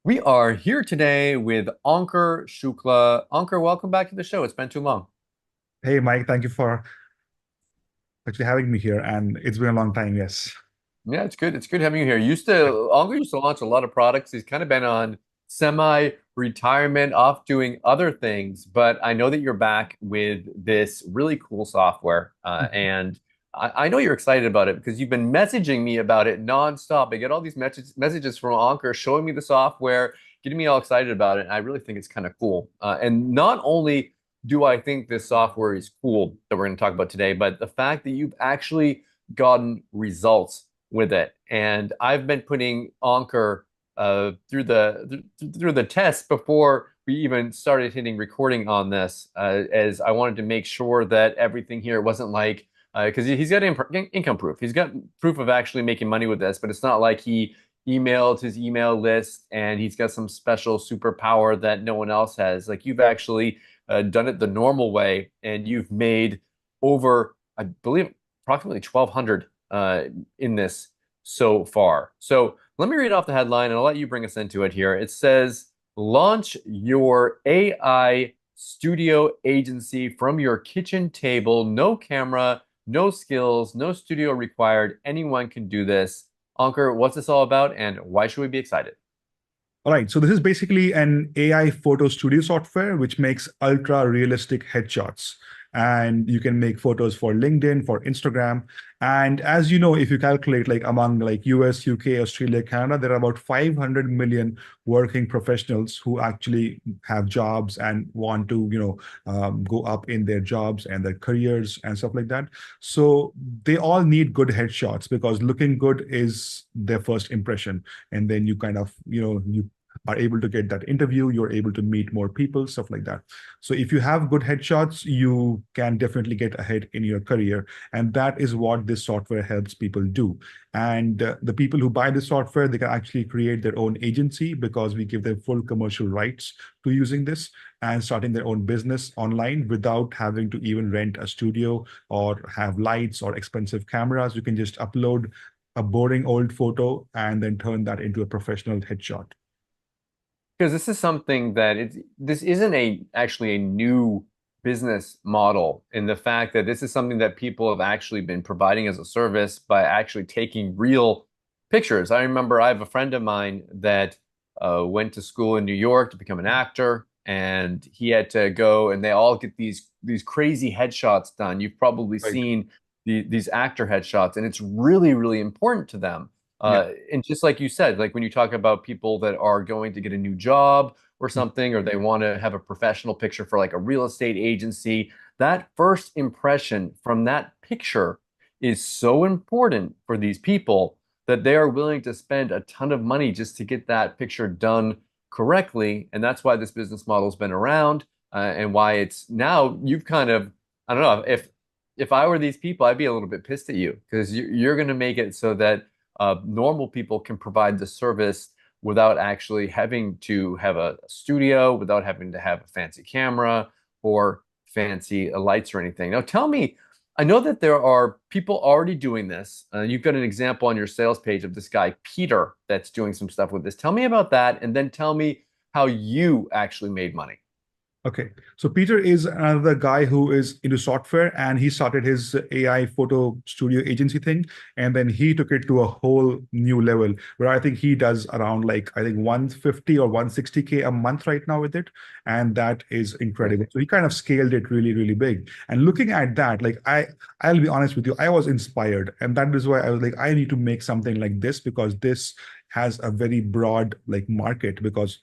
We are here today with Ankur Shukla. Ankur, welcome back to the show. It's been too long. Hey, Mike, thank you for actually having me here. And it's been a long time, yes. Yeah, it's good. It's good having you here. Ankur used to launch a lot of products. He's kind of been on semi-retirement, off doing other things, but I know that you're back with this really cool software, and I know you're excited about it because you've been messaging me about it nonstop. I get all these messages from Ankur showing me the software, getting me all excited about it. And I really think it's kind of cool. And not only do I think this software is cool that we're going to talk about today, but the fact that you've actually gotten results with it. And I've been putting Anchor through the test before we even started hitting recording on this, as I wanted to make sure that everything here wasn't like because he's got income proof. He's got proof of actually making money with this, but it's not like he emailed his email list and he's got some special superpower that no one else has. Like you've actually done it the normal way, and you've made over, I believe, approximately 1,200 in this so far. So let me read off the headline and I'll let you bring us into it here. It says, launch your AI studio agency from your kitchen table. No camera, no skills, no studio required. Anyone can do this. Ankur, what's this all about and why should we be excited? All right, so this is basically an AI photo studio software which makes ultra realistic headshots. And you can make photos for LinkedIn, for Instagram. And as you know, if you calculate like among like US, UK, Australia, Canada, there are about 500 million working professionals who actually have jobs and want to, go up in their jobs and their careers and stuff like that. So they all need good headshots because looking good is their first impression. And then you kind of, you are able to get that interview, you're able to meet more people, stuff like that. So if you have good headshots, you can definitely get ahead in your career. And that is what this software helps people do. And the people who buy the software, they can actually create their own agency because we give them full commercial rights to using this and starting their own business online without having to even rent a studio or have lights or expensive cameras. You can just upload a boring old photo and then turn that into a professional headshot. Because this is something that this isn't a actually a new business model in the fact that this is something that people have actually been providing as a service by actually taking real pictures. I remember I have a friend of mine that went to school in New York to become an actor, and he had to go, and they all get these crazy headshots done. You've probably Right. seen these actor headshots, and it's really, really important to them. Yeah. And just like you said, like when you talk about people that are going to get a new job or something, or they want to have a professional picture for like a real estate agency, that first impression from that picture is so important for these people that they are willing to spend a ton of money just to get that picture done correctly. And that's why this business model's been around, and why it's now you've kind of, I don't know, if I were these people, I'd be a little bit pissed at you because you're going to make it so that normal people can provide the service without actually having to have a studio, without having to have a fancy camera or fancy lights or anything. Now, tell me, I know that there are people already doing this. You've got an example on your sales page of this guy, Peter, that's doing some stuff with this. Tell me about that, and then tell me how you actually made money. Okay. So Peter is another guy who is into software and he started his AI photo studio agency thing. And then he took it to a whole new level where I think he does around like, I think 150 or 160K a month right now with it. And that is incredible. Amazing. So he kind of scaled it really, really big. And looking at that, like I'll be honest with you, I was inspired. And that is why I was like, I need to make something like this because this has a very broad like market because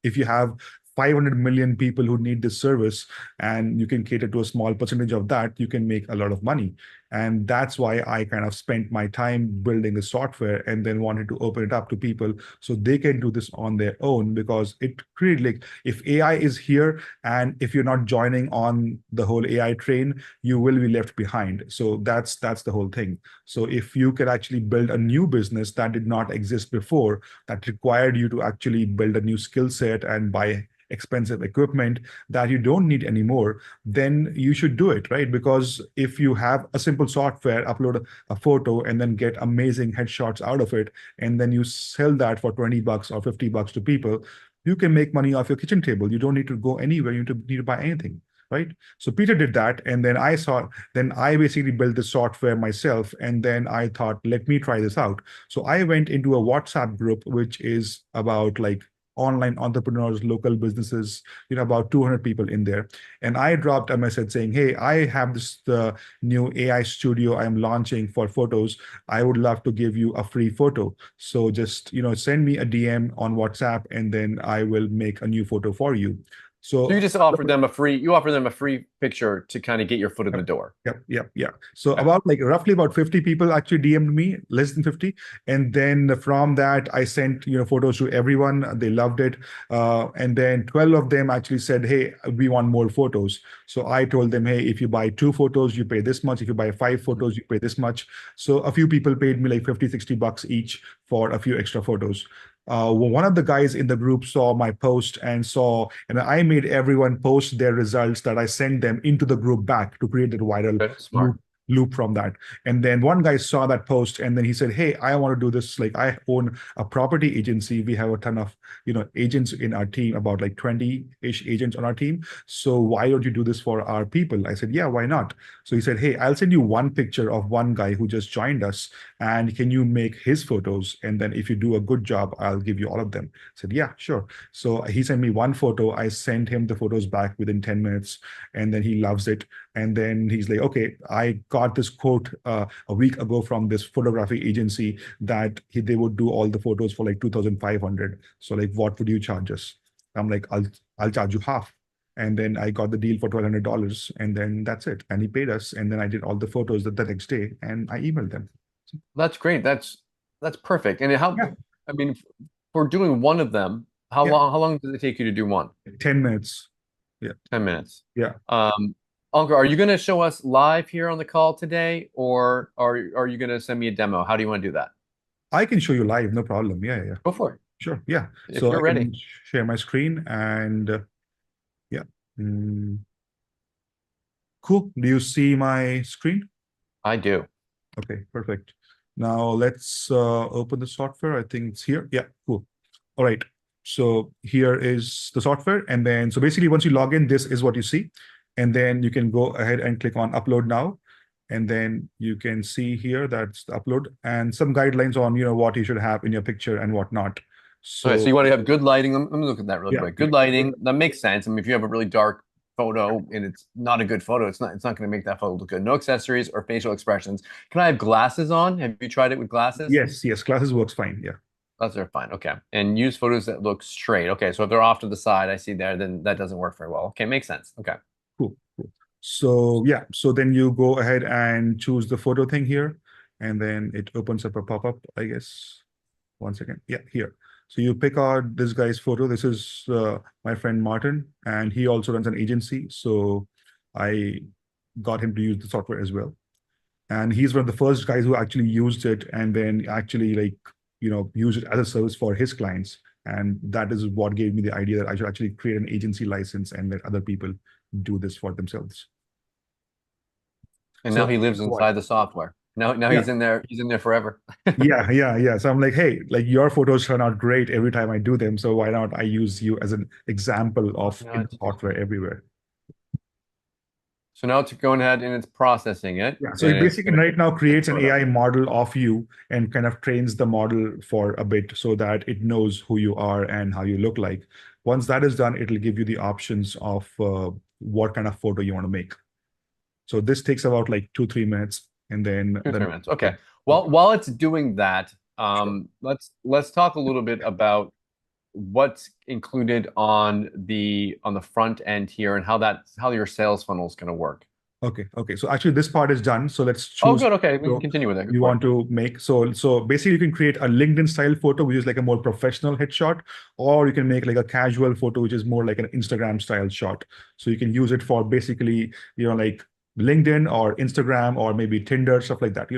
if you have 500 million people who need this service and you can cater to a small percentage of that, you can make a lot of money. And that's why I kind of spent my time building the software and then wanted to open it up to people so they can do this on their own because it created like if AI is here and if you're not joining on the whole AI train, you will be left behind. So that's the whole thing. So if you can actually build a new business that did not exist before, that required you to actually build a new skill set and buy expensive equipment that you don't need anymore, then you should do it, right? Because if you have a simple simple software, upload a photo, and then get amazing headshots out of it, and then you sell that for $20 or $50 to people, you can make money off your kitchen table. You don't need to go anywhere. You don't need to buy anything, right? So Peter did that, and then I basically built the software myself, and then I thought, let me try this out. So I went into a WhatsApp group, which is about like online entrepreneurs, local businesses, about 200 people in there. And I dropped a message saying, hey, I have this new AI studio I'm launching for photos. I would love to give you a free photo. So just, send me a DM on WhatsApp, and then I will make a new photo for you. So you So just offered them a free picture to kind of get your foot in the door. Yep. So Okay. roughly about 50 people actually DM'd me, less than 50. And then from that, I sent, photos to everyone. They loved it. And then 12 of them actually said, hey, we want more photos. So I told them, hey, if you buy 2 photos, you pay this much. If you buy 5 photos, you pay this much. So a few people paid me like 50, $60 each for a few extra photos. One of the guys in the group saw my post and I made everyone post their results that I sent them into the group back to create that viral Good, smart. loop from that. And then one guy saw that post, and then he said, hey, I want to do this. Like, I own a property agency. We have a ton of, agents in our team, about like 20-ish agents on our team. So why don't you do this for our people? I said, yeah, why not? So he said, hey, I'll send you one picture of one guy who just joined us, and can you make his photos? And then if you do a good job, I'll give you all of them. I said, yeah, sure. So he sent me one photo. I sent him the photos back within 10 minutes, and then he loves it. And then he's like, okay, I got this quote a week ago from this photography agency that they would do all the photos for like 2,500. So like, what would you charge us? I'm like, I'll charge you half. And then I got the deal for $1,200, and then that's it. And he paid us. And then I did all the photos the next day, and I emailed them. That's great. That's perfect. And Yeah, I mean, for doing one of them, yeah, how long does it take you to do one? 10 minutes. Yeah, 10 minutes. yeah. Ankur, are you going to show us live here on the call today, or are you going to send me a demo? How do you want to do that? I can show you live, no problem. Yeah. Go for it. Sure. Yeah. If So I you're ready. can share my screen and yeah. Mm, cool. Do you see my screen? I do. Okay, perfect. Now let's open the software. I think it's here. Yeah, cool. All right. So here is the software. And then, so basically once you log in, this is what you see. And then you can go ahead and click on upload now. And then you can see here that's the upload and some guidelines on, what you should have in your picture and whatnot. Okay, so So you want to have good lighting. Let me look at that really yeah, quick. Good lighting, that makes sense. I mean, if you have a really dark photo and it's not a good photo, it's not going to make that photo look good. No accessories or facial expressions. Can I have glasses on? Have you tried it with glasses? yes, classes works fine. Yeah. Glasses are fine. Okay. And use photos that look straight. Okay, so if they're off to the side, I see there, then that doesn't work very well. Okay, makes sense. Okay. Cool. So yeah, so then you go ahead and choose the photo thing here, and then it opens up a pop-up, I guess. One second. Yeah, here. So you pick out this guy's photo. This is my friend Martin, and he also runs an agency. So I got him to use the software as well. And he's one of the first guys who actually used it and then actually use it as a service for his clients. And that is what gave me the idea that I should actually create an agency license and let other people do this for themselves. And now So he lives what? inside the software. Now Yeah, he's in there forever. yeah. So I'm like, hey, like your photos turn out great every time I do them. So why not I use you as an example of in the software everywhere? So now it's going ahead and it's processing it, Yeah. So and it it's basically going to right now take creates a an photo. AI model of you and kind of trains the model for a bit so that it knows who you are and how you look like. Once that is done, it'll give you the options of what kind of photo you want to make. So this takes about like 2-3 minutes, and then 2 3 minutes. Okay. yeah, Well, while it's doing that, sure. let's talk a little bit about what's included on the front end here and how your sales funnel is going to work. Okay. So actually, this part is done. So let's Oh, choose good. Okay, we can photo continue with it. Go you for it. want to make. So basically, you can create a LinkedIn style photo, which is like a more professional headshot, or you can make like a casual photo, which is more like an Instagram style shot. So you can use it for basically, like LinkedIn or Instagram or maybe Tinder, stuff like that,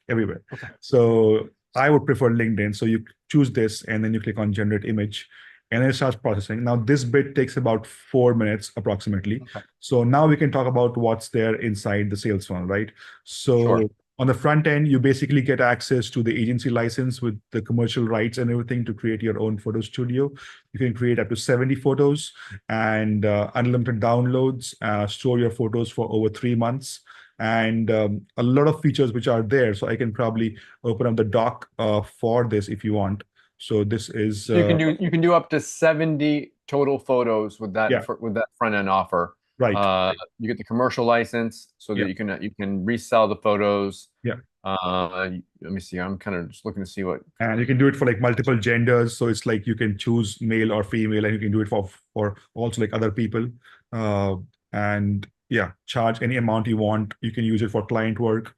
everywhere. Okay. So I would prefer LinkedIn. So you choose this and then you click on generate image. and then it starts processing. Now, this bit takes about 4 minutes approximately. Okay. So now we can talk about what's there inside the sales funnel, right? Sure. So on the front end, you basically get access to the agency license with the commercial rights and everything to create your own photo studio. You can create up to 70 photos and unlimited downloads, store your photos for over 3 months, and a lot of features which are there. So I can probably open up the doc for this if you want. So this is You can do up to 70 total photos with yeah, with that front end offer. right. You get the commercial license so Yeah, that you can resell the photos. yeah. Let me see. I'm kind of just looking to see what. And you can do it for like multiple genders. So it's like you can choose male or female, and you can do it for also like other people. Uh, and yeah, charge any amount you want. You can use it for client work.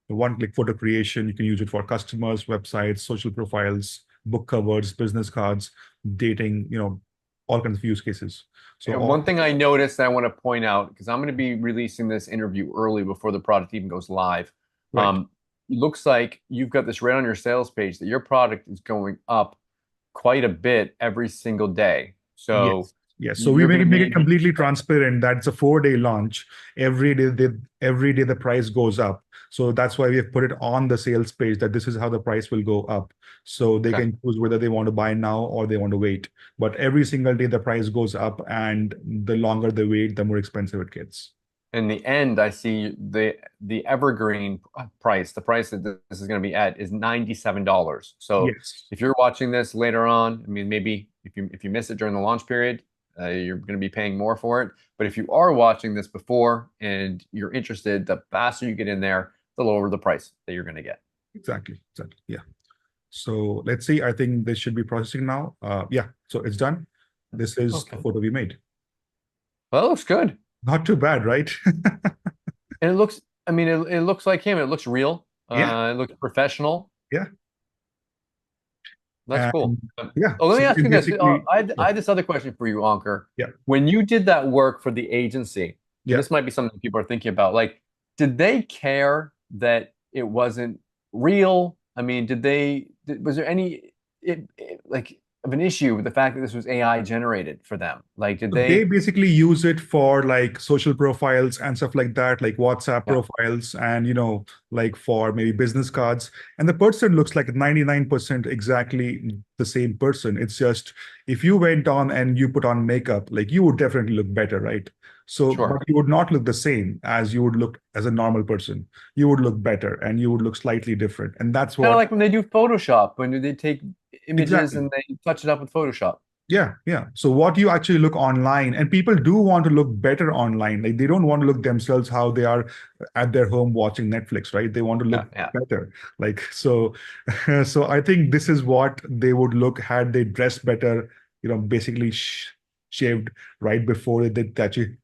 You want like photo creation, you can use it for customers, websites, social profiles, book covers, business cards, dating, all kinds of use cases. So And all one thing I noticed that I want to point out, because I'm going to be releasing this interview early before the product even goes live. right. It looks like you've got this right on your sales page that your product is going up quite a bit every single day. So Yes. Yes. So we you're make going it to make it maybe, completely transparent that it's a 4-day launch. Every day the price goes up. So that's why we have put it on the sales page that this is how the price will go up. So they okay. can choose whether they want to buy now or they want to wait. But every single day the price goes up, and the longer they wait, the more expensive it gets. In the end, I see the evergreen price, the price that this is going to be at is $97. So Yes. if you're watching this later on, I mean, maybe if you miss it during the launch period, you're going to be paying more for it. But if you are watching this before and you're interested, the faster you get in there, the lower the price that you're going to get. Exactly. Exactly. Yeah. So let's see. I think this should be processing now. Yeah. So it's done. This is the Okay. photo we made. Well, that looks good. Not too bad, right? And it looks, I mean, it looks like him. It looks real. Yeah. It looks professional. Yeah. That's cool. And yeah, Oh, let so me you ask can you this. basically, I had this other question for you, Ankur. yeah, When you did that work for the agency, and yeah. this might be something people are thinking about, like, did they care that it wasn't real? I mean, was there any like of an issue with the fact that this was AI generated for them? Like, did So they they? basically use it for like social profiles and stuff like that, like WhatsApp Yeah, profiles, and like for maybe business cards. And the person looks like 99% exactly the same person. It's just if you went on and you put on makeup, like you would definitely look better, right? So, but sure. you would not look the same as you would look as a normal person. You would look better and you would look slightly different. And that's Kind of what like when they do Photoshop, when they take images exactly. and they touch it up with Photoshop. Yeah, yeah. So what you actually look online, and people do want to look better online. Like they don't want to look themselves how they are at their home watching Netflix, right? They want to Yeah, look yeah. better. Like so, so I think this is what they would look had they dressed better. Basically shaved right before they actually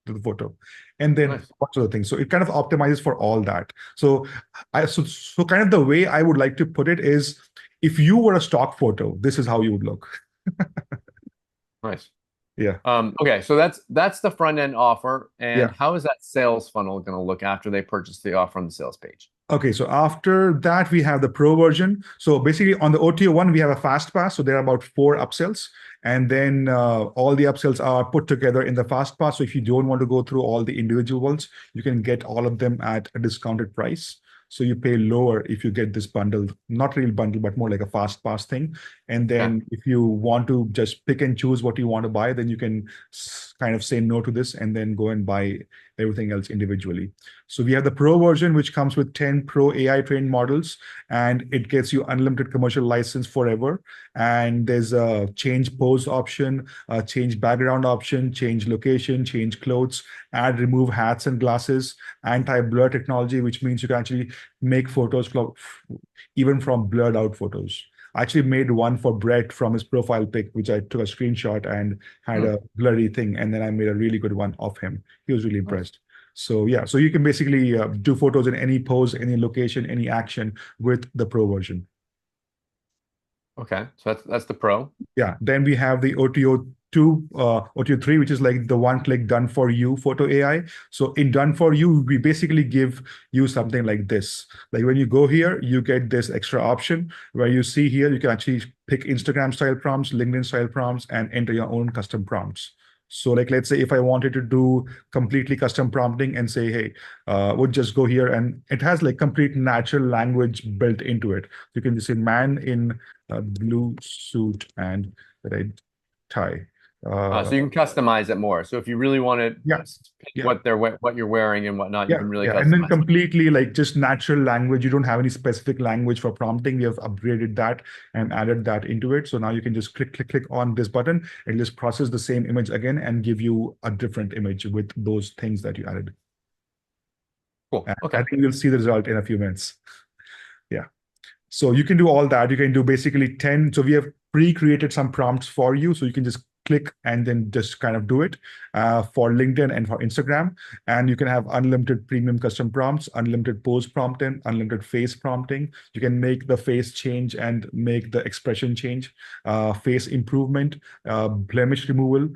to the photo, and then Nice. bunch of the things. So it kind of optimizes for all that. So so kind of the way I would like to put it is, if you were a stock photo, this is how you would look. Nice. Yeah. Okay, so that's the front end offer. And Yeah. how is that sales funnel going to look after they purchase the offer on the sales page? Okay, so after that, we have the pro version. So basically, on the OTO one, we have a fast pass. So there are about 4 upsells, and then all the upsells are put together in the fast pass. So if you don't want to go through all the individual ones, you can get all of them at a discounted price. So you pay lower if you get this bundle, not real bundle, but more like a fast pass thing. And Okay. then if you want to just pick and choose what you want to buy, then you can kind of say no to this and then go and buy everything else individually. So we have the pro version, which comes with 10 pro AI trained models, and it gets you unlimited commercial license forever. And there's a change pose option, a change background option, change location, change clothes, add, remove hats and glasses, anti-blur technology, which means you can actually make photos even from blurred out photos. I actually made one for Brett from his profile pic, which I took a screenshot and had Hmm. a blurry thing. And then I made a really good one of him. He was really Nice. impressed. So yeah, so you can basically do photos in any pose, any location, any action with the pro version. Okay, so that's the pro. Yeah. Then we have the OTO 2 or 3, which is like the one-click done for you photo AI. So in done for you, we basically give you something like this. Like when you go here, you get this extra option where you see here, you can actually pick Instagram style prompts, LinkedIn style prompts, and enter your own custom prompts. So like, let's say if I wanted to do completely custom prompting and say, hey, would just go here, and it has like complete natural language built into it. You can just say man in a blue suit and red tie. So Uh, you can customize it more. So if you really want to yeah, pick yeah. what you're wearing and whatnot, you Yeah, can really yeah, and then customize it. completely like just natural language. You don't have any specific language for prompting. We have upgraded that and added that into it. So now you can just click on this button and just process the same image again and give you a different image with those things that you added. Cool. And I Okay. think you'll see the result in a few minutes. Yeah. So you can do all that. You can do basically 10. So we have pre-created some prompts for you. So you can just click and then just kind of do it for LinkedIn and for Instagram. And you can have unlimited premium custom prompts, unlimited pose prompting, unlimited face prompting. You can make the face change and make the expression change, face improvement, blemish removal,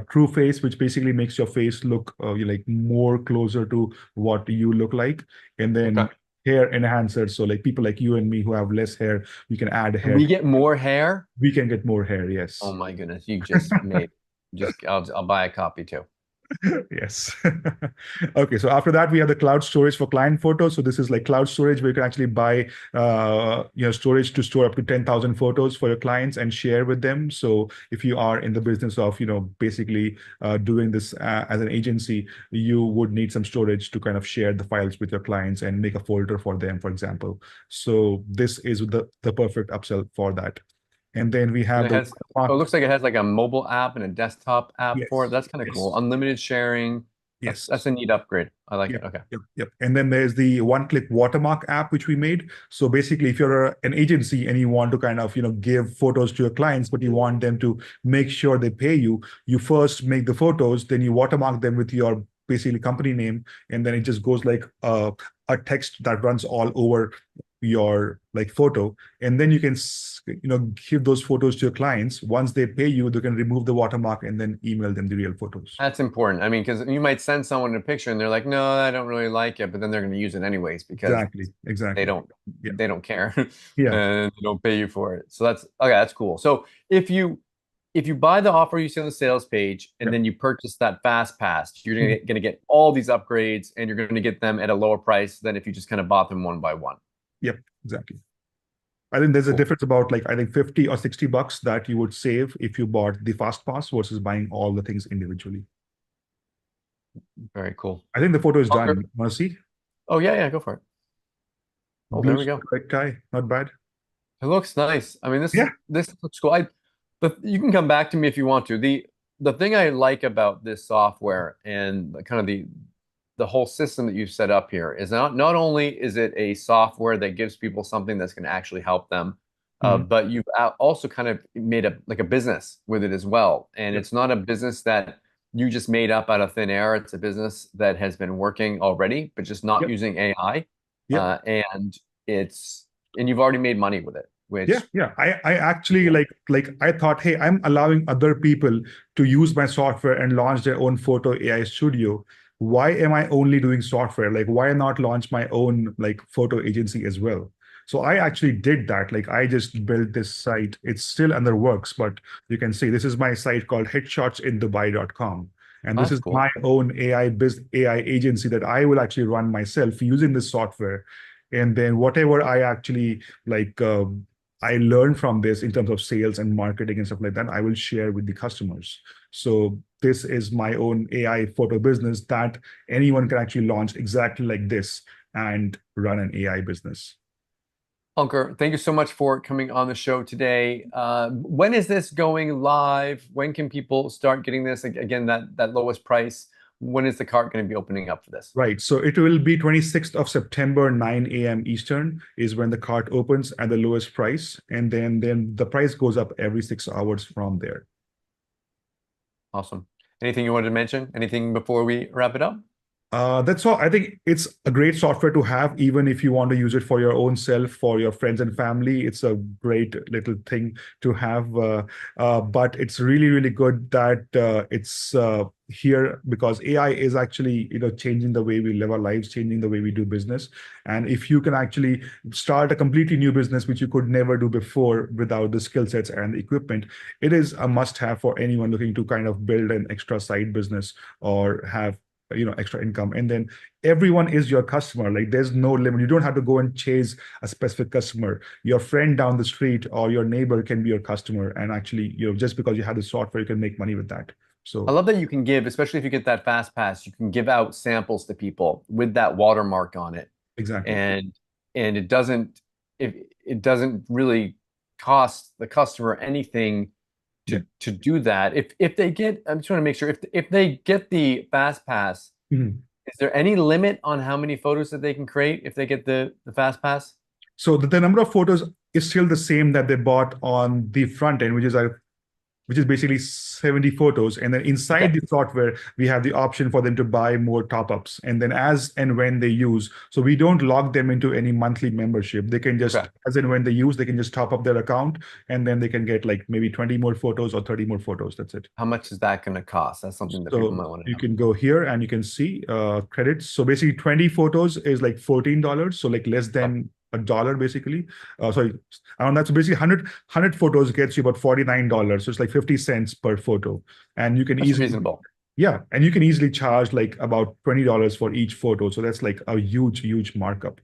true face, which basically makes your face look like more closer to what you look like. And Okay. then hair enhancers. So like people like you and me who have less hair, we can add Can hair. we get more hair? We can get more hair. Oh Yes. my goodness, you just made just I'll buy a copy too. Yes. Okay. So after that, we have the cloud storage for client photos. So this is like cloud storage where you can actually buy, storage to store up to 10,000 photos for your clients and share with them. So if you are in the business of, basically doing this as an agency, you would need some storage to kind of share the files with your clients and make a folder for them, for example. So this is the perfect upsell for that. And then we And have it the has oh, it looks like it has like a mobile app and a desktop app for it. yes, That's kind of cool. yes, Unlimited sharing. That's yes. a neat upgrade. I like it. Yep, Okay. yep, yep. And then there's the one-click watermark app, which we made. So basically, if you're an agency and you want to kind of, give photos to your clients, but you want them to make sure they pay you, you first make the photos, then you watermark them with your basically company name, and then it just goes like a text that runs all over your like photo, and then you can give those photos to your clients. Once they pay you, they can remove the watermark and then email them the real photos. That's important. I mean, because you might send someone a picture and they're like, "No, I don't really like it," but then they're going to use it anyways because Exactly, they exactly. don't Yeah, they don't care yeah, and they don't pay you for it. So that's okay. That's cool. So if you buy the offer you see on the sales page and yeah, then you purchase that fast pass, you're mhm, going to get all these upgrades and you're going to get them at a lower price than if you just kind of bought them one by one. yep, exactly. I think there's a Cool. difference about like I think 50 or $60 that you would save if you bought the fast pass versus buying all the things individually. Very cool. I think the photo is Bunker. done. Want to see? Oh yeah, yeah, go for it. Oh, Blue there we go. red tie, not bad. It looks nice. I mean, Yeah, this looks cool. You can come back to me if you want to. The thing I like about this software and kind of the whole system that you've set up here is not only is it a software that gives people something that's going to actually help them, mhm, but you've also kind of made a business with it as well. And yep, it's not a business that you just made up out of thin air. It's a business that has been working already, but just not yep, using AI. yep. And it's and you've already made money with it, Yeah, which yeah. I actually like I thought, hey, I'm allowing other people to use my software and launch their own photo AI studio. Why am I only doing software? Like, why not launch my own like photo agency as well? So I actually did that. Like I just built this site. It's still under works, but you can see this is my site called headshotsindubai.com. And this that's is cool. my own AI agency that I will actually run myself using this software. And then whatever I actually like I learned from this in terms of sales and marketing and stuff like that, I will share with the customers. So this is my own AI photo business that anyone can actually launch exactly like this and run an AI business. Hunker, thank you so much for coming on the show today. When is this going live? When can people start getting this? Again, that lowest price. When is the cart going to be opening up for this? Right. So it will be 26th of September, 9 a.m. Eastern is when the cart opens at the lowest price. And then the price goes up every 6 hours from there. Awesome. Anything you wanted to mention? Anything before we wrap it up? That's all. I think it's a great software to have, even if you want to use it for your own self, for your friends and family. It's a great little thing to have. But it's really, really good that it's here because AI is actually, changing the way we live our lives, changing the way we do business. And if you can actually start a completely new business, which you could never do before without the skill sets and the equipment, it is a must-have for anyone looking to kind of build an extra side business or have extra income. And then everyone is your customer. Like there's no limit. You don't have to go and chase a specific customer. Your friend down the street or your neighbor can be your customer, and actually, just because you have the software, you can make money with that. I So love that you can give, especially if you get that fast pass, you can give out samples to people with that watermark on it. exactly. And it doesn't it doesn't really cost the customer anything Yeah. to do that. If they get, I'm just trying to make sure if they get the fast pass, Mhm. is there any limit on how many photos that they can create if they get the fast pass? So the number of photos is still the same that they bought on the front end, which is basically 70 photos. And then inside Okay. the software, we have the option for them to buy more top-ups. And then as and when they use, so we don't lock them into any monthly membership. They can just, Okay. as and when they use, they can just top up their account, and then they can get like maybe 20 more photos or 30 more photos. That's it. How much is that going to cost? That's something that people So might want to you know. can go here and you can see credits. So basically 20 photos is like $14. So like less Okay. than a dollar basically. Sorry, around that. So basically 100 photos gets you about $49. So it's like 50 cents per photo. And you can That's easily, reasonable. yeah, and you can easily charge like about $20 for each photo. So that's like a huge, huge markup.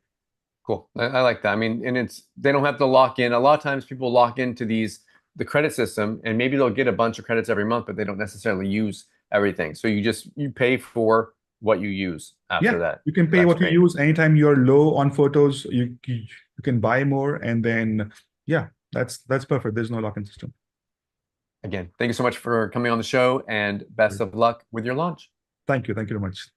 Cool. I like that. I mean, and they don't have to lock in. A lot of times people lock into the credit system and maybe they'll get a bunch of credits every month, but they don't necessarily use everything. So you pay for what you use after Yeah, that. you can pay That's what you great. use. Anytime you're low on photos, you can buy more. And then, yeah, that's perfect. There's no lock-in system. Again, thank you so much for coming on the show and best of luck with your launch. Thank you. Thank you very much.